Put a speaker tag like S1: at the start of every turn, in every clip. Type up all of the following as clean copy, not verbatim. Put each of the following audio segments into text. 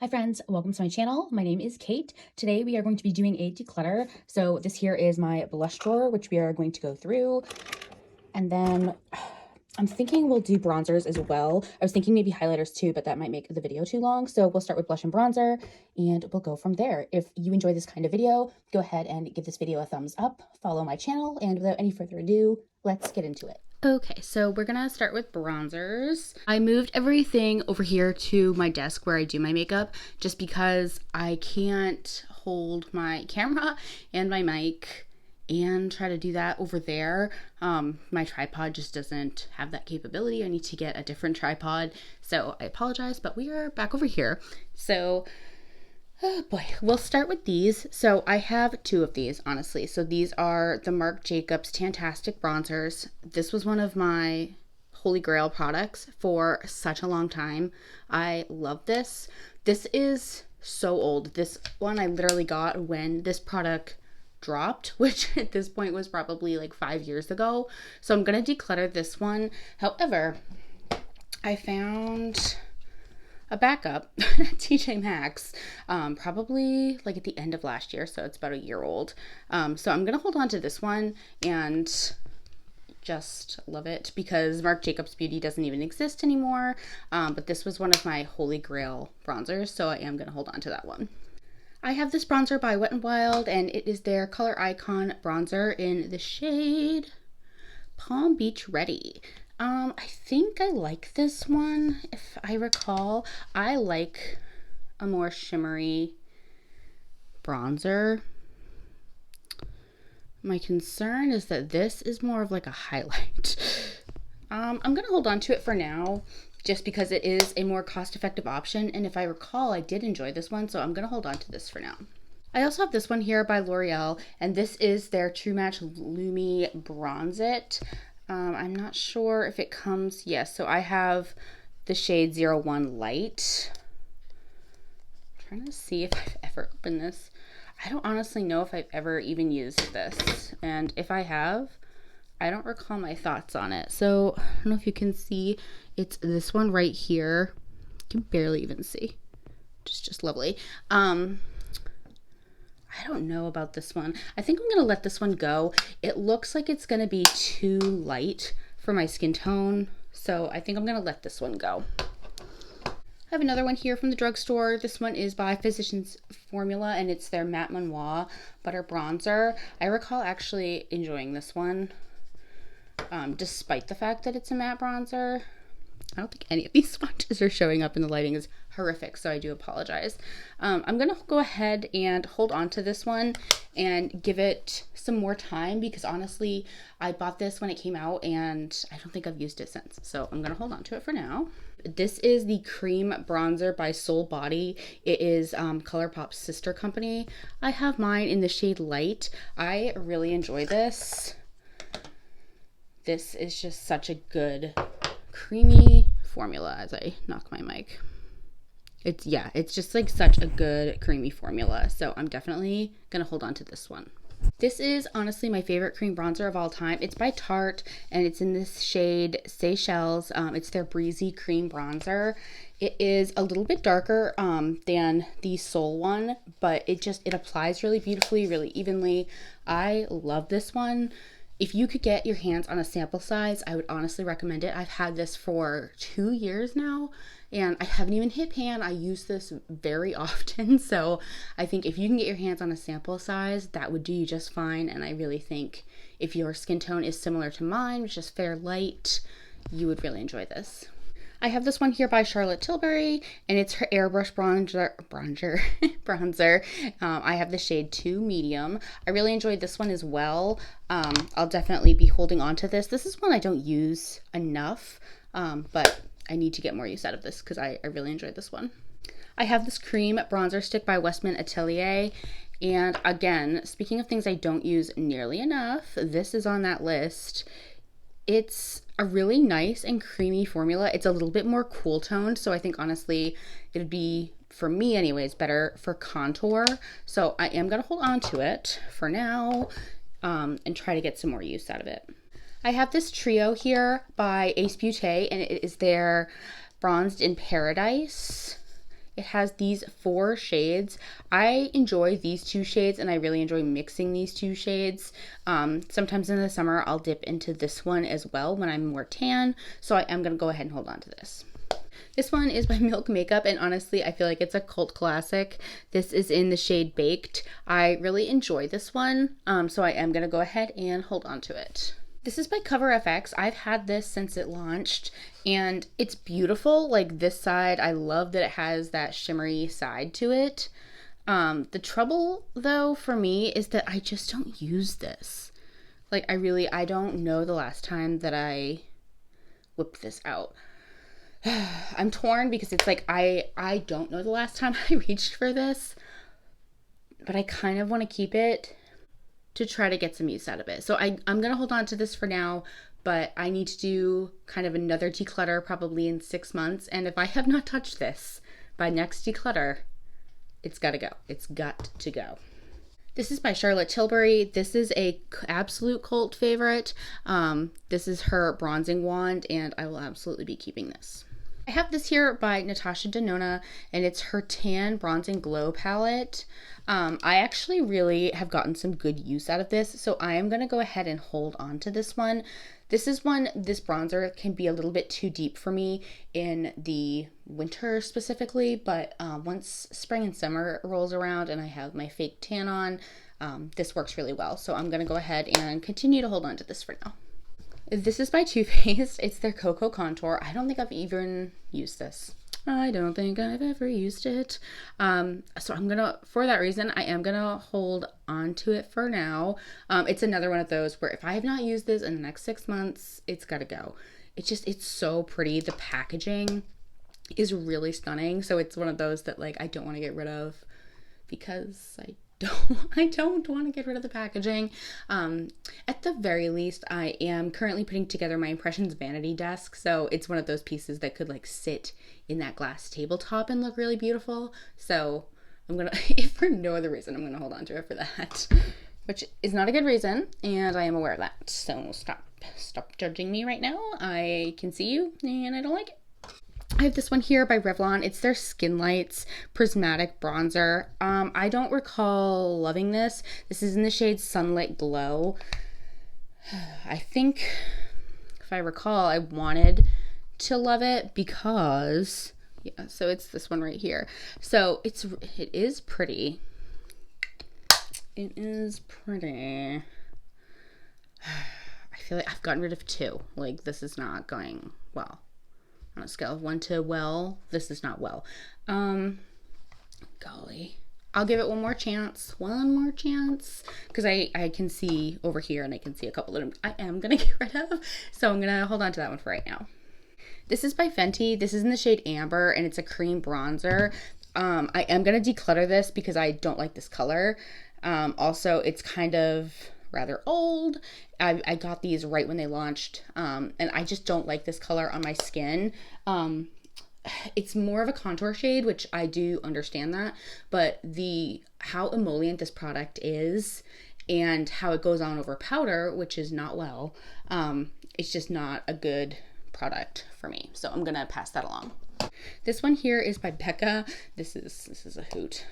S1: Hi friends, welcome to my channel. My name is Kate. Today we are going to be doing a declutter. So this here is my blush drawer, which we are going to go through. And then I'm thinking we'll do bronzers as well. I was thinking maybe highlighters too, but that might make the video too long. So we'll start with blush and bronzer and we'll go from there. If you enjoy this kind of video, go ahead and give this video a thumbs up, follow my channel, and without any further ado, let's get into it. Okay, so we're gonna start with bronzers. I moved everything over here to my desk where I do my makeup just because I can't hold my camera and my mic and try to do that over there. My tripod just doesn't have that capability. I need to get a different tripod, so I apologize, but we are back over here. So oh boy, we'll start with these. So I have two of these, honestly. So these are the Marc Jacobs Tantastic Bronzers. This was one of my holy grail products for such a long time. I love this. This is so old. This one I literally got when this product dropped, which at this point was probably like 5 years ago. So I'm gonna declutter this one. However, I found a backup at TJ Maxx, probably like at the end of last year, so it's about a year old. So I'm gonna hold on to this one and just love it because Marc Jacobs Beauty doesn't even exist anymore. But this was one of my holy grail bronzers, so I am gonna hold on to that one. I have this bronzer by Wet n Wild, and it is their Color Icon bronzer in the shade Palm Beach Ready. I think I like this one. If I recall, I like a more shimmery bronzer. My concern is that this is more of like a highlight. I'm gonna hold on to it for now just because it is a more cost-effective option, and if I recall, I did enjoy this one, so I'm gonna hold on to this for now. I also have this one here by L'Oreal, and this is their True Match Lumi Bronze It. I'm not sure if it comes, yes, so I have the shade 01 Light. I'm trying to see if I've ever opened this. I don't honestly know if I've ever even used this, and if I have, I don't recall my thoughts on it. So I don't know if you can see, it's this one right here. You can barely even see. Just lovely. I don't know about this one. I think I'm gonna let this one go. It looks like it's gonna be too light for my skin tone, so I think I'm gonna let this one go. I have another one here from the drugstore. This one is by Physicians Formula, and it's their Matte Manoir Butter Bronzer. I recall actually enjoying this one, despite the fact that it's a matte bronzer. I don't think any of these swatches are showing up, and the lighting is horrific, so I do apologize. I'm gonna go ahead and hold on to this one and give it some more time because honestly, I bought this when it came out and I don't think I've used it since. So I'm gonna hold on to it for now. This is the Cream Bronzer by Soul Body. It is ColourPop's sister company. I have mine in the shade Light. I really enjoy this. This is just such a good creamy formula as I knock my mic. It's just like such a good creamy formula. So I'm definitely gonna hold on to this one. This is honestly my favorite cream bronzer of all time. It's by Tarte and it's in this shade Seychelles. It's their Breezy Cream Bronzer. It is a little bit darker than the Soul one, but it applies really beautifully, really evenly. I love this one. If you could get your hands on a sample size, I would honestly recommend it. I've had this for 2 years now and I haven't even hit pan. I use this very often. So I think if you can get your hands on a sample size, that would do you just fine. And I really think if your skin tone is similar to mine, which is fair light, you would really enjoy this. I have this one here by Charlotte Tilbury, and it's her Airbrush bronzer. I have the shade 2 Medium. I really enjoyed this one as well. I'll definitely be holding on to this. This is one I don't use enough, but I need to get more use out of this because I really enjoyed this one. I have this cream bronzer stick by Westman Atelier. And again, speaking of things I don't use nearly enough, this is on that list. It's a really nice and creamy formula. It's a little bit more cool toned, so I think honestly it would be, for me anyways, better for contour. So I am gonna hold on to it for now and try to get some more use out of it. I have this trio here by Ace Beauté, and it is their Bronzed in Paradise. It has these 4 shades. I enjoy these 2 shades and I really enjoy mixing these 2 shades. Sometimes in the summer I'll dip into this one as well when I'm more tan. So I am going to go ahead and hold on to this. This one is by Milk Makeup, and honestly, I feel like it's a cult classic. This is in the shade Baked. I really enjoy this one, so I am going to go ahead and hold on to it. This is by Cover FX. I've had this since it launched, and it's beautiful. Like this side, I love that it has that shimmery side to it. The trouble, though, for me is that I just don't use this. Like, I don't know the last time that I whipped this out. I'm torn because it's like I don't know the last time I reached for this, but I kind of want to keep it to try to get some use out of it. So I'm going to hold on to this for now, but I need to do kind of another declutter probably in 6 months. And if I have not touched this by next declutter, it's got to go. It's got to go. This is by Charlotte Tilbury. This is a absolute cult favorite. This is her bronzing wand, and I will absolutely be keeping this. I have this here by Natasha Denona, and it's her Tan Bronzing Glow palette. I actually really have gotten some good use out of this, so I am going to go ahead and hold on to this one. This bronzer can be a little bit too deep for me in the winter specifically, but once spring and summer rolls around and I have my fake tan on, this works really well. So I'm going to go ahead and continue to hold on to this for now. This is by Too Faced. It's their Cocoa Contour. I don't think I've even used this. I don't think I've ever used it. So for that reason, I am gonna hold on to it for now. It's another one of those where if I have not used this in the next 6 months, it's gotta go. It's so pretty. The packaging is really stunning. So it's one of those that like I don't want to get rid of because I don't want to get rid of the packaging. At the very least, I am currently putting together my Impressions vanity desk, so it's one of those pieces that could like sit in that glass tabletop and look really beautiful. So I'm gonna, if for no other reason, I'm gonna hold on to it for that, which is not a good reason, and I am aware of that. So stop judging me right now. I can see you, and I don't like it. I have this one here by Revlon. It's their Skin Lights Prismatic Bronzer. I don't recall loving this. This is in the shade Sunlit Glow. I think, if I recall, I wanted to love it because, yeah, so it's this one right here. So it is pretty. It is pretty. I feel like I've gotten rid of 2. Like, this is not going well. On a scale of 1 to well, this is not well. Golly. I'll give it one more chance, because I can see over here and I can see a couple that I am going to get rid of. So I'm going to hold on to that one for right now. This is by Fenty. This is in the shade Amber, and it's a cream bronzer. I am going to declutter this because I don't like this color. Also, it's kind of rather old. I got these right when they launched, and I just don't like this color on my skin. It's more of a contour shade, which I do understand that, but how emollient this product is and how it goes on over powder, which is not well, it's just not a good product for me. So I'm gonna pass that along. This one here is by Becca. This is a hoot.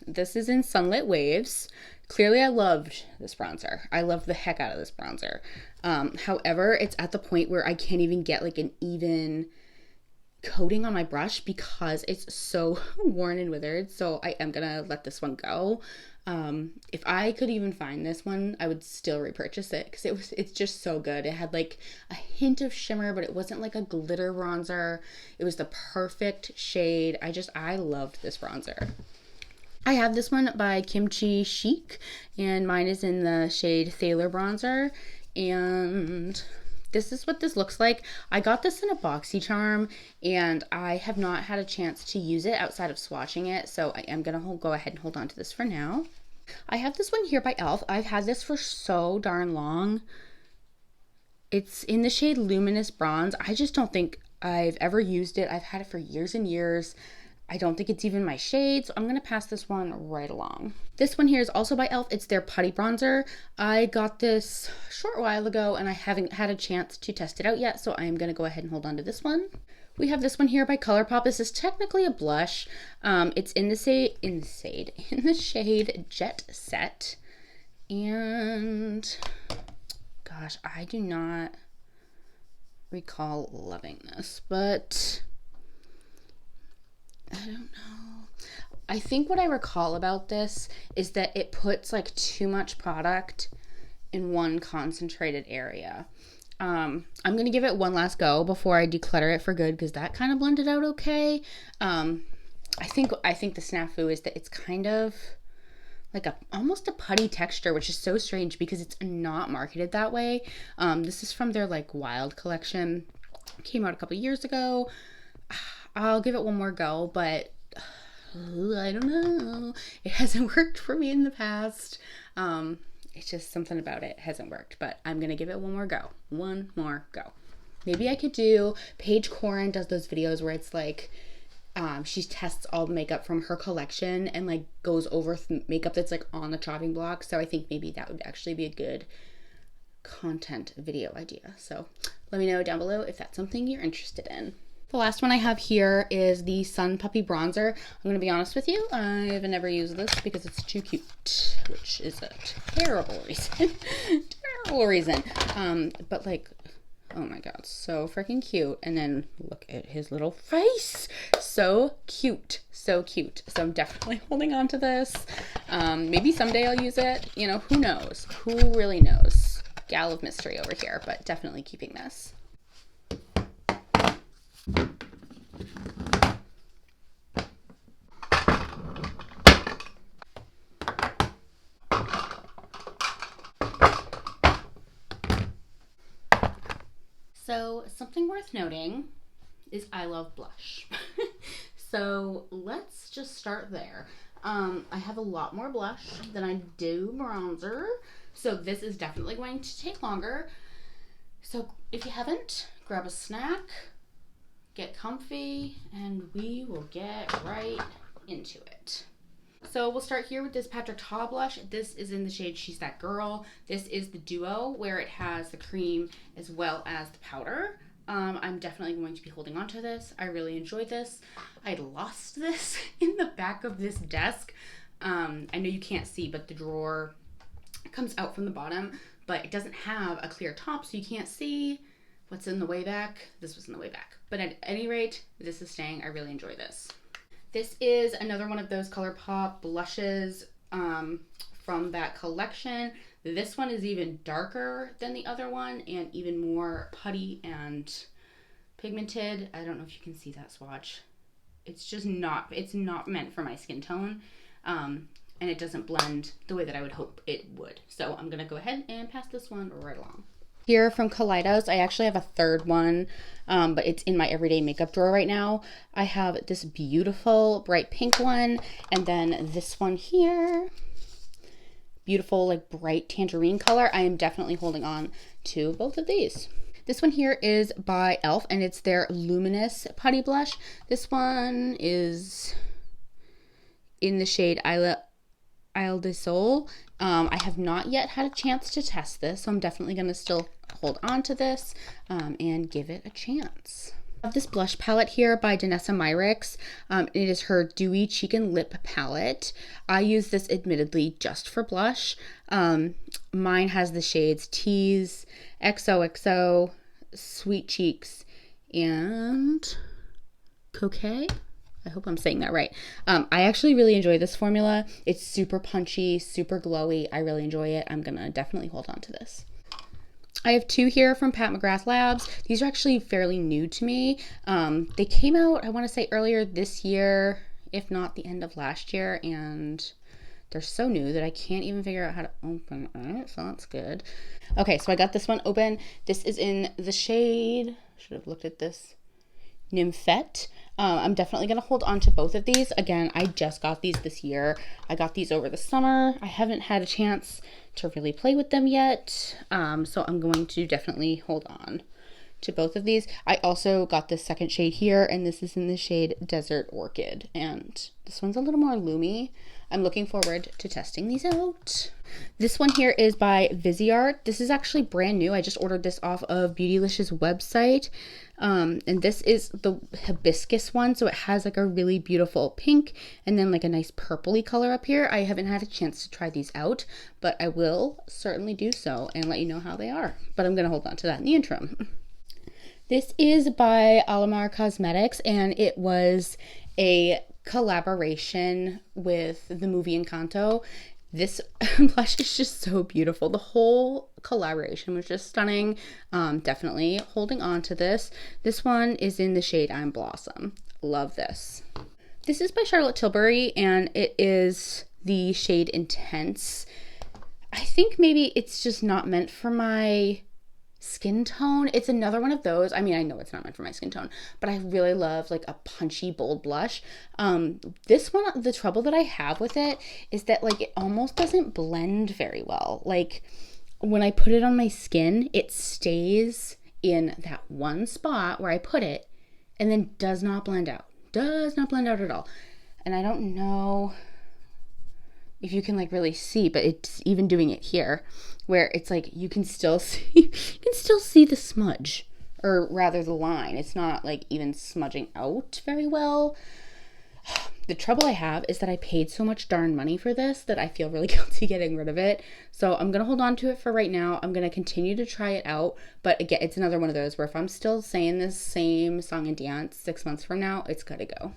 S1: This is in Sunlit Waves. Clearly I loved this bronzer. I loved the heck out of this bronzer. However, it's at the point where I can't even get like an even coating on my brush because it's so worn and withered. So I am gonna let this one go. If I could even find this one, I would still repurchase it because it's just so good. It had like a hint of shimmer, but it wasn't like a glitter bronzer. It was the perfect shade. I loved this bronzer. I have this one by Kimchi Chic, and mine is in the shade Thaler Bronzer, and this is what this looks like. I got this in a BoxyCharm, and I have not had a chance to use it outside of swatching it, so I am going to go ahead and hold on to this for now. I have this one here by e.l.f. I've had this for so darn long. It's in the shade Luminous Bronze. I just don't think I've ever used it. I've had it for years and years. I don't think it's even my shade, so I'm going to pass this one right along. This one here is also by e.l.f. It's their Putty Bronzer. I got this a short while ago, and I haven't had a chance to test it out yet, so I am going to go ahead and hold on to this one. We have this one here by ColourPop. This is technically a blush. It's in the shade Jet Set. And gosh, I do not recall loving this, but I don't know. I think what I recall about this is that it puts like too much product in one concentrated area. I'm going to give it one last go before I declutter it for good, because that kind of blended out okay. I think the snafu is that it's kind of like almost a putty texture, which is so strange because it's not marketed that way. This is from their like Wild collection. Came out a couple years ago. I'll give it one more go, but I don't know. It hasn't worked for me in the past. It's just something about it hasn't worked, but I'm going to give it one more go. One more go. Maybe I could do, Paige Corin does those videos where it's like, she tests all the makeup from her collection and like goes over makeup that's like on the chopping block. So I think maybe that would actually be a good content video idea. So let me know down below if that's something you're interested in. The last one I have here is the Sun Puppy Bronzer. I'm going to be honest with you, I've never used this because it's too cute, which is a terrible reason. Terrible reason. But like, oh my god, so freaking cute. And then look at his little face. So cute. So cute. So I'm definitely holding on to this. Maybe someday I'll use it. You know, who knows? Who really knows? Gal of mystery over here, but definitely keeping this. So something worth noting is I love blush. So let's just start there. I have a lot more blush than I do bronzer. So this is definitely going to take longer. So if you haven't, grab a snack, get comfy, and we will get right into it. So we'll start here with this Patrick Ta blush. This is in the shade She's That Girl. This is the duo where it has the cream as well as the powder. I'm definitely going to be holding on to this. I really enjoyed this. I lost this in the back of this desk. I know you can't see, but the drawer comes out from the bottom, but it doesn't have a clear top, so you can't see what's in the way back. This was in the way back. But at any rate, this is staying. I really enjoy this. This is another one of those ColourPop blushes from that collection. This one is even darker than the other one and even more putty and pigmented. I don't know if you can see that swatch. It's just it's not meant for my skin tone. And it doesn't blend the way that I would hope it would. So I'm gonna go ahead and pass this one right along. Here from Kaleidos, I actually have a third one, but it's in my everyday makeup drawer right now. I have this beautiful bright pink one, and then this one here, beautiful like bright tangerine color. I am definitely holding on to both of these. This one here is by e.l.f. and it's their Luminous Putty Blush. This one is in the shade Isle de Sol. I have not yet had a chance to test this, so I'm definitely going to still hold on to this and give it a chance. I have this blush palette here by Danessa Myricks. It is her Dewy Cheek and Lip palette. I use this admittedly just for blush. Mine has the shades Tease, XOXO, Sweet Cheeks, and Coquet. I hope I'm saying that right. I actually really enjoy this formula. It's super punchy, super glowy. I really enjoy it. I'm gonna definitely hold on to this. I have two here from Pat McGrath Labs. These are actually fairly new to me. They came out, I want to say earlier this year, if not the end of last year, and they're so new that I can't even figure out how to open it, so that's good. Okay, so I got this one open. This is in the shade, should have looked at this, Nymphette. I'm definitely going to hold on to both of these. Again, I just got these this year. I got these over the summer. I haven't had a chance to really play with them yet. So I'm going to definitely hold on to both of these. I also got this second shade here, and this is in the shade Desert Orchid, and this one's a little more loomy. I'm looking forward to testing these out. This one here is by Viseart. This is actually brand new. I just ordered this off of Beautylicious website. And this is the hibiscus one, so it has like a really beautiful pink and then like a nice purpley color up here. I haven't had a chance to try these out, but I will certainly do so and let you know how they are. But I'm gonna hold on to that in the interim. This is by Alamar Cosmetics, and it was a collaboration with the movie Encanto. This blush is just so beautiful. The whole collaboration was just stunning. Definitely holding on to this. This one is in the shade I'm Blossom. Love this. This is by Charlotte Tilbury, and it is the shade Intense. I think maybe it's just not meant for my skin tone. It's another one of those. I mean, I know it's not meant for my skin tone, but I really love like a punchy, bold blush. This one, the trouble that I have with it is that like it almost doesn't blend very well. Like when I put it on my skin, it stays in that one spot where I put it and then does not blend out. Does not blend out at all. And I don't know if you can like really see, but it's even doing it here where it's like you can still see the smudge, or rather the line. It's not like even smudging out very well. The trouble I have is that I paid so much darn money for this that I feel really guilty getting rid of it. So I'm gonna hold on to it for right now. I'm gonna continue to try it out, but again, it's another one of those where if I'm still saying this same song and dance 6 months from now, it's gotta go.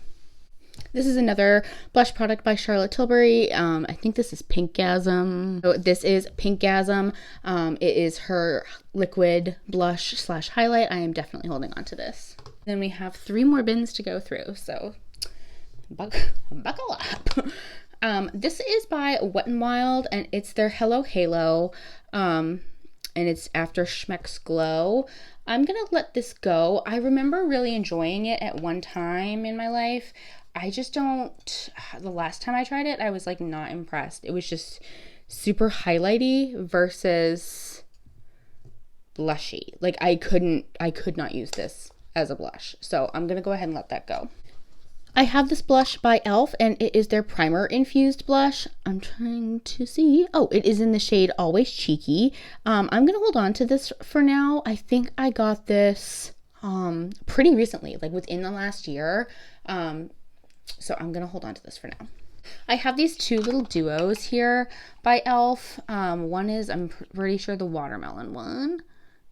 S1: This is another blush product by Charlotte Tilbury. I think this is Pinkgasm. So this is Pinkgasm. It is her liquid blush slash highlight. I am definitely holding on to this. Then we have 3 more bins to go through, so buckle up. This is by Wet n Wild, and it's their Hello Halo, and it's After Schmeck's Glow. I'm gonna let this go. I remember really enjoying it at one time in my life. I just don't, the last time I tried it, I was like not impressed. It was just super highlighty versus blushy. Like I could not use this as a blush. So I'm gonna go ahead and let that go. I have this blush by e.l.f. and it is their primer infused blush. I'm trying to see. Oh, it is in the shade Always Cheeky. I'm gonna hold on to this for now. I think I got this pretty recently, like within the last year. So I'm gonna hold on to this for now. I have these 2 little duos here by e.l.f. One is, I'm pretty sure, the watermelon one.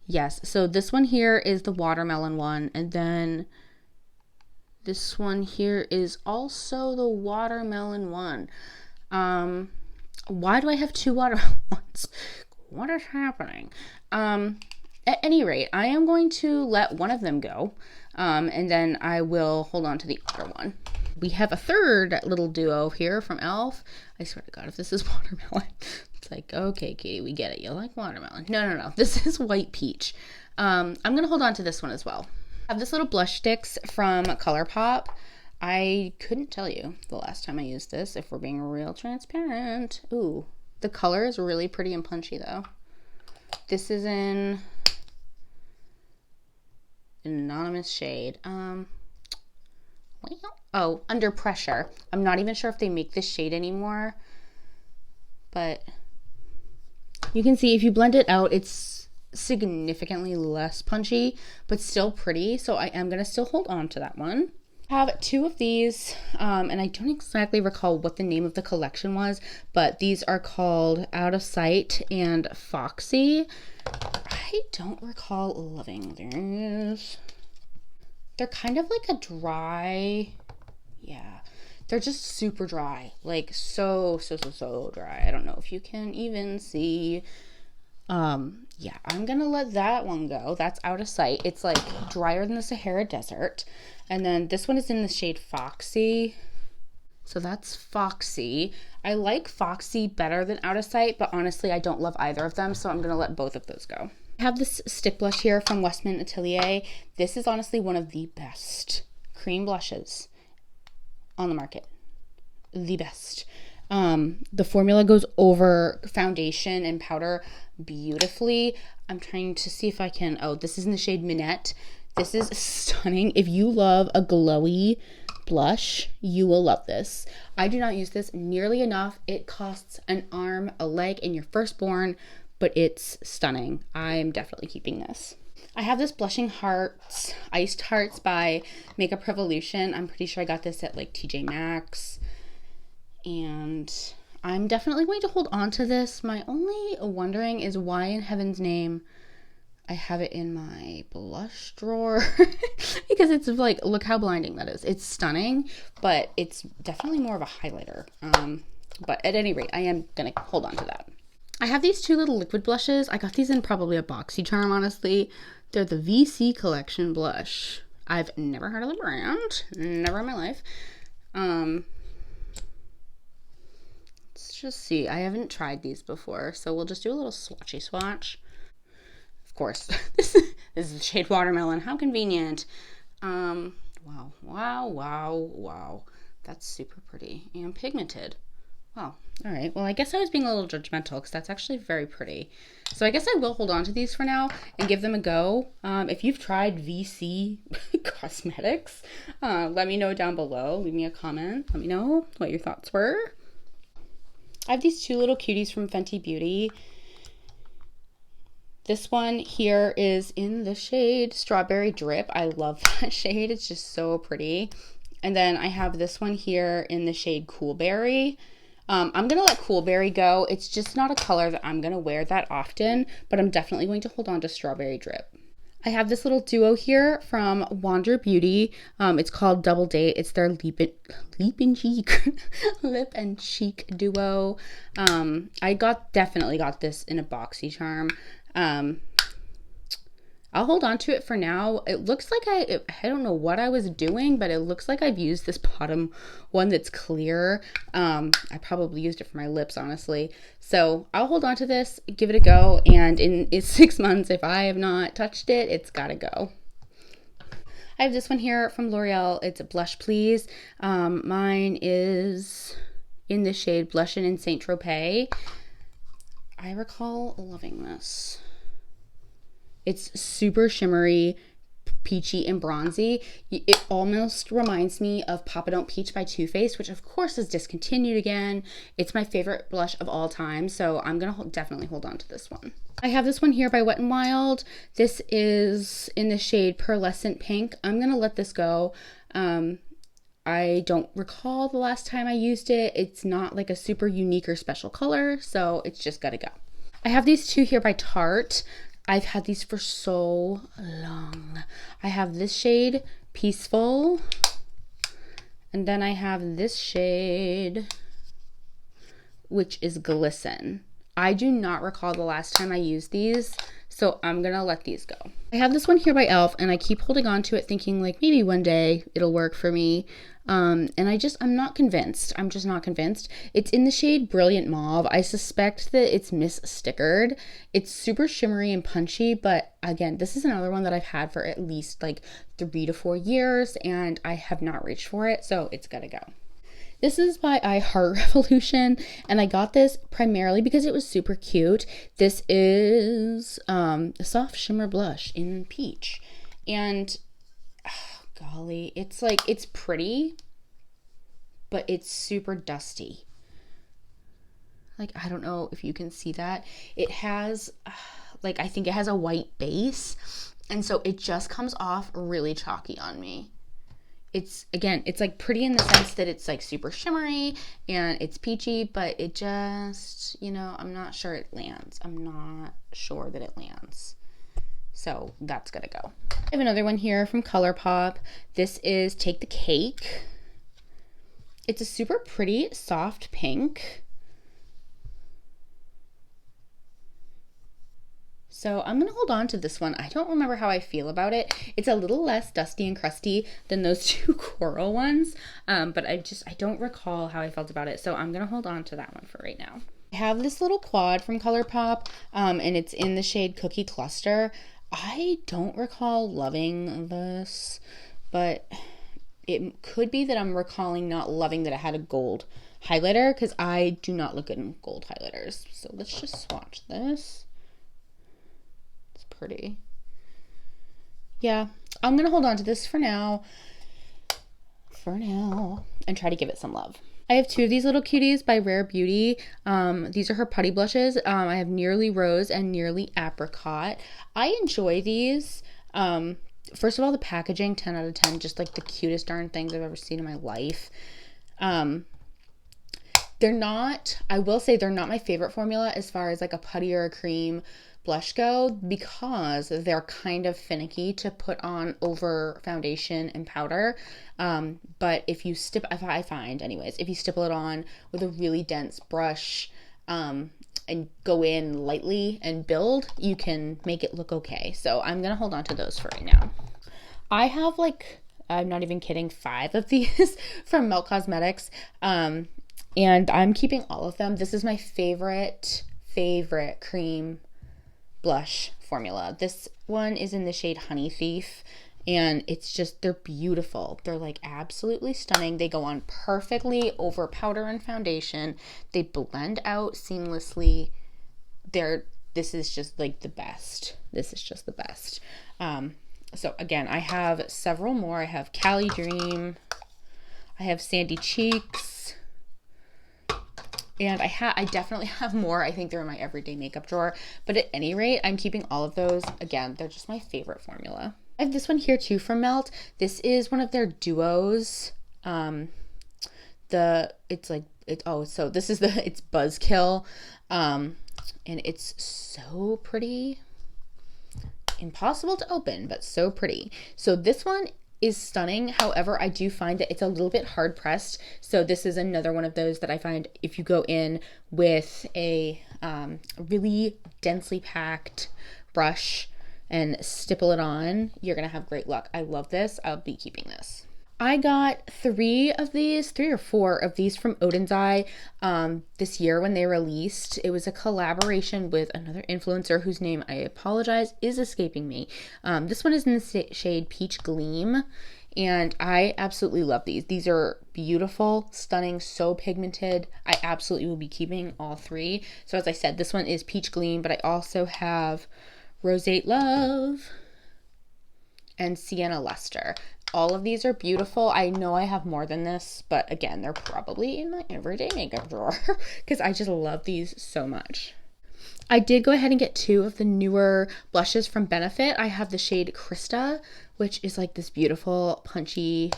S1: Yes, so this one here is the watermelon one, and then this one here is also the watermelon one. Why do I have 2 watermelon ones? What is happening? At any rate, I am going to let one of them go, and then I will hold on to the other one. We have a 3rd little duo here from e.l.f. I swear to God, if this is watermelon, it's like, okay, Katie, we get it. You like watermelon. No. This is White Peach. I'm going to hold on to this one as well. I have this little blush sticks from ColourPop. I couldn't tell you the last time I used this, if we're being real transparent. Ooh, the color is really pretty and punchy, though. This is in an anonymous shade. Oh, Under Pressure. I'm not even sure if they make this shade anymore, but you can see if you blend it out, it's significantly less punchy, but still pretty. So I am gonna still hold on to that one. I have 2 of these, and I don't exactly recall what the name of the collection was, but these are called Out of Sight and Foxy. I don't recall loving these. They're kind of like a dry, yeah, they're just super dry, like so dry. I don't know if you can even see. Yeah, I'm gonna let that one go. That's Out of Sight. It's like drier than the Sahara Desert. And then this one is in the shade Foxy. So that's Foxy. I like Foxy better than Out of Sight, but honestly, I don't love either of them, so I'm gonna let both of those go. I have this stick blush here from Westman Atelier. This is honestly one of the best cream blushes on the market. The best. The formula goes over foundation and powder beautifully. I'm trying to see if I can, oh, this is in the shade Minette. This is stunning. If you love a glowy blush, you will love this. I do not use this nearly enough. It costs an arm, a leg, and your firstborn, but it's stunning. I'm definitely keeping this. I have this Blushing Hearts, Iced Hearts by Makeup Revolution. I'm pretty sure I got this at like TJ Maxx. And I'm definitely going to hold on to this. My only wondering is why in heaven's name I have it in my blush drawer. Because it's like, look how blinding that is. It's stunning, but it's definitely more of a highlighter. But at any rate, I am going to hold on to that. I have these two little liquid blushes. I got these in probably a BoxyCharm, honestly. They're the VC Collection blush. I've never heard of the brand. Never in my life. Let's just see. I haven't tried these before, so we'll just do a little swatchy swatch. Of course, this is the shade Watermelon. How convenient. Wow. That's super pretty and pigmented. Wow. All right. Well, I guess I was being a little judgmental because that's actually very pretty. So I guess I will hold on to these for now and give them a go. If you've tried VC Cosmetics, let me know down below. Leave me a comment. Let me know what your thoughts were. I have these two little cuties from Fenty Beauty. This one here is in the shade Strawberry Drip. I love that shade. It's just so pretty. And then I have this one here in the shade Cool Berry. I'm going to let Cool Berry go. It's just not a color that I'm going to wear that often, but I'm definitely going to hold on to Strawberry Drip. I have this little duo here from Wander Beauty. It's called Double Date. It's their Leap and Cheek Lip and Cheek duo. I definitely got this in a BoxyCharm. I'll hold on to it for now. It looks like I don't know what I was doing, but it looks like I've used this bottom one that's clear. I probably used it for my lips, honestly. So I'll hold on to this, give it a go, and in 6 months, if I have not touched it, it's gotta go. I have this one here from L'Oreal. It's a Blush Please. Mine is in the shade Blushin' in Saint Tropez. I recall loving this. It's super shimmery, peachy, and bronzy. It almost reminds me of Papa Don't Peach by Too Faced, which of course is discontinued again. It's my favorite blush of all time, so I'm going to definitely hold on to this one. I have this one here by Wet n Wild. This is in the shade Pearlescent Pink. I'm going to let this go. I don't recall the last time I used it. It's not like a super unique or special color, so it's just got to go. I have these two here by Tarte. I've had these for so long. I have this shade, Peaceful, and then I have this shade, which is Glisten. I do not recall the last time I used these, so I'm gonna let these go. I have this one here by e.l.f. and I keep holding on to it thinking like maybe one day it'll work for me. And I'm not convinced. I'm just not convinced. It's in the shade Brilliant Mauve. I suspect that it's mis-stickered. It's super shimmery and punchy, but again, this is another one that I've had for at least like 3 to 4 years and I have not reached for it, so it's gotta go. This is by Heart Revolution, and I got this primarily because it was super cute. This is a soft shimmer blush in peach, and golly, it's pretty, but it's super dusty. Like, I don't know if you can see that. It has, I think it has a white base, and so it just comes off really chalky on me. It's like pretty in the sense that it's like super shimmery and it's peachy, but it just, I'm not sure it lands. I'm not sure that it lands. So that's gotta go. I have another one here from ColourPop. This is Take the Cake. It's a super pretty soft pink. So I'm going to hold on to this one. I don't remember how I feel about it. It's a little less dusty and crusty than those two coral ones, but I don't recall how I felt about it. So I'm going to hold on to that one for right now. I have this little quad from ColourPop, and it's in the shade Cookie Cluster. I don't recall loving this, but it could be that I'm recalling not loving that it had a gold highlighter because I do not look good in gold highlighters. So let's just swatch this. It's pretty. Yeah, I'm going to hold on to this for now. And try to give it some love. I have two of these little cuties by Rare Beauty. These are her putty blushes. I have Nearly Rose and Nearly Apricot. I enjoy these. First of all, the packaging, 10 out of 10, just like the cutest darn things I've ever seen in my life. They're not, I will say they're not my favorite formula as far as like a putty or a cream blush go, because they're kind of finicky to put on over foundation and powder. But if you I find anyways, if you stipple it on with a really dense brush, and go in lightly and build, you can make it look okay. So I'm gonna hold on to those for right now. I have like, I'm not even kidding, 5 of these from Melt Cosmetics. And I'm keeping all of them. This is my favorite cream blush formula. This one is in the shade Honey Thief, and it's just, they're beautiful. They're like absolutely stunning. They go on perfectly over powder and foundation. They blend out seamlessly. This is just like the best. This is just the best. So again, I have several more. I have Cali Dream. I have Sandy Cheeks. And I definitely have more. I think they're in my everyday makeup drawer. But at any rate, I'm keeping all of those. Again, they're just my favorite formula. I have this one here too from Melt. This is one of their duos. It's Buzzkill. And it's so pretty. Impossible to open, but so pretty. So this one is stunning. However, I do find that it's a little bit hard pressed. So this is another one of those that I find if you go in with a really densely packed brush and stipple it on, you're gonna have great luck. I love this. I'll be keeping this. I got 3 or 4 of these from Odin's Eye this year when they released. It was a collaboration with another influencer whose name, I apologize, is escaping me. This one is in the shade Peach Gleam, and I absolutely love these. These are beautiful, stunning, so pigmented. I absolutely will be keeping all 3. So as I said, this one is Peach Gleam, but I also have Roseate Love and Sienna Luster. All of these are beautiful. I know I have more than this, but again, they're probably in my everyday makeup drawer because I just love these so much. I did go ahead and get 2 of the newer blushes from Benefit. I have the shade Krista, which is like this beautiful punchy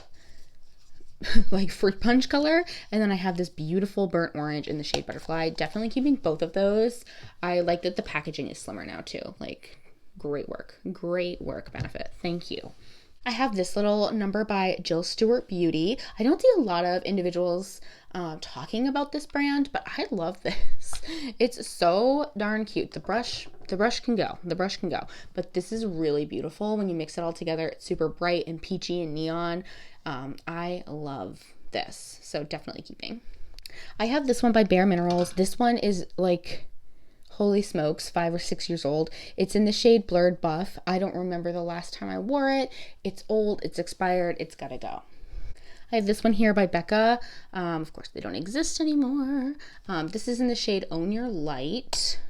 S1: like fruit punch color, and then I have this beautiful burnt orange in the shade Butterfly. Definitely keeping both of those. I like that the packaging is slimmer now too. Like, great work Benefit. Thank you. I have this little number by Jill Stewart Beauty. I don't see a lot of individuals talking about this brand, but I love this. It's so darn cute. The brush can go. But this is really beautiful when you mix it all together. It's super bright and peachy and neon. I love this. So definitely keeping. I have this one by Bare Minerals. This one is like, holy smokes, 5 or 6 years old. It's in the shade Blurred Buff. I don't remember the last time I wore it. It's old, it's expired, it's gotta go. I have this one here by Becca. Of course, they don't exist anymore. This is in the shade Own Your Light.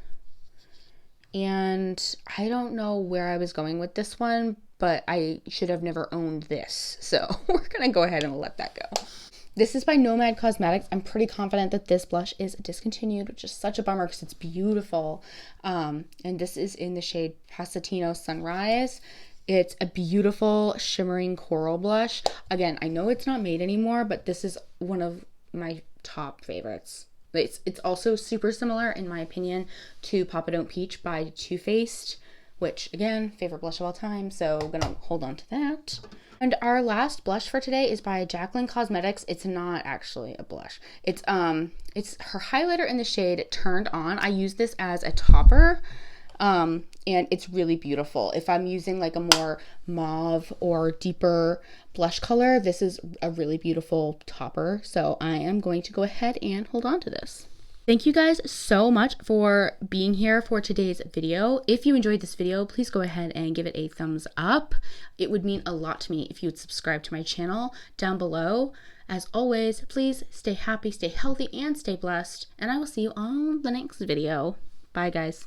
S1: And I don't know where I was going with this one, but I should have never owned this. So we're gonna go ahead and let that go. This is by Nomad Cosmetics. I'm pretty confident that this blush is discontinued, which is such a bummer because it's beautiful. And this is in the shade Pasatino Sunrise. It's a beautiful shimmering coral blush. Again, I know it's not made anymore, but this is one of my top favorites. It's also super similar, in my opinion, to Papa Don't Peach by Too Faced, which, again, favorite blush of all time, so I'm gonna hold on to that. And our last blush for today is by Jaclyn Cosmetics. It's not actually a blush. It's her highlighter in the shade Turned On. I use this as a topper, and it's really beautiful. If I'm using like a more mauve or deeper blush color, this is a really beautiful topper. So I am going to go ahead and hold on to this. Thank you guys so much for being here for today's video. If you enjoyed this video, please go ahead and give it a thumbs up. It would mean a lot to me if you would subscribe to my channel down below. As always, please stay happy, stay healthy, and stay blessed. And I will see you on the next video. Bye, guys.